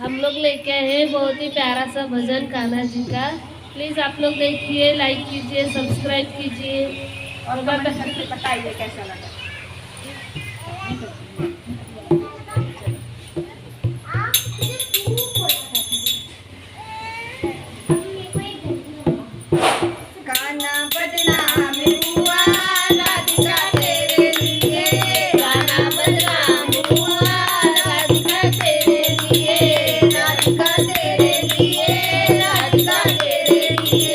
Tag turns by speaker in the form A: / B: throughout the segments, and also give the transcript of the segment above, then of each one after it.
A: हम लोग लेके आए हैं बहुत ही प्यारा सा भजन कान्हा जी का। प्लीज आप लोग देखिए, लाइक कीजिए, सब्सक्राइब कीजिए
B: और कमेंट करके बताइए कैसा लगा। गाना बदनाम हुआ राधिका तेरे लिए, गाना बदनाम हुआ राधिका तेरे लिए, राधिका तेरे लिए, राधिका तेरे लिए,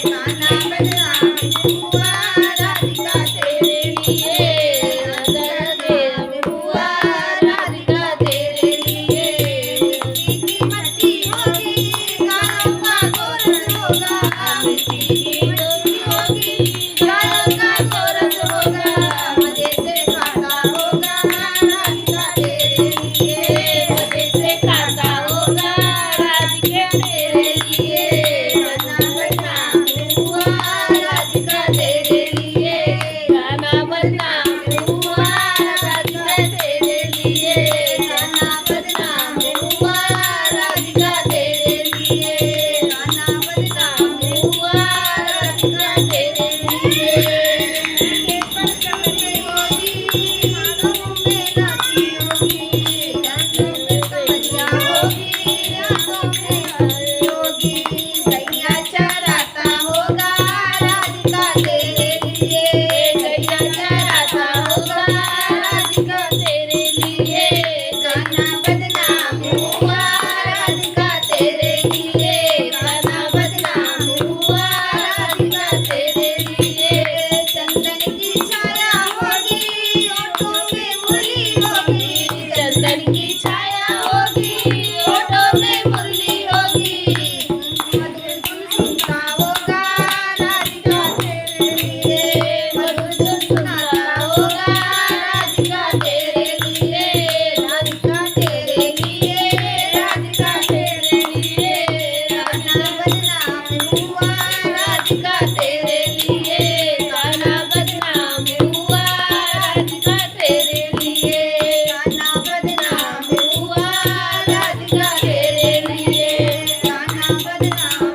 B: गाना बदनाम हुआ राधिका तेरे लिए, बदनाम हुआ राधिका तेरे लिए। मिट्टी की मट्टी होगी, गानों का कोरस होगा, मिट्टी की मट्टी होगी, गानों का कोरस होगा, मजे से खाता होगा राधिका तेरे लिए, मजे से खाता होगा राधिका तेरे लिए, गाना बदनाम हुआ राधिका तेरे लिए, गाना बदनाम हुआ राधिका तेरे लिए, गाना बदनाम हुआ राधिका तेरे लिए, गाना बदनाम हुआ राधिका तेरे लिए। के पर चमके होगी, हाथों में लाठी होगी, हाथों में कमरिया होगी, हाथों में हल होगी, गैया चराता होगा राधिका तेरे लिए, गैया चराता होगा राधिका तेरे लिए, गाना बदनाम हुआ राधिका तेरे लिए, गाना बदनाम हुआ राधिका तेरे लिए। चंदन की छाया होगी, ओठों पे मुरली होगी, चंदन की छाया होगी, ओठों पे मुरली होगी, मधुर धुन सुनता होगा राधिका तेरे लिए, मधुर धुन सुनाता होगा राधिका तेरे लिए, राधिका तेरे लिए, राधिका तेरे लिए, गाना बदनाम हुआ राधिका तेरे लिए, गाना बदनाम हुआ राधिका तेरे लिए, गाना बदनाम हुआ राधिका तेरे लिए, गाना बदनाम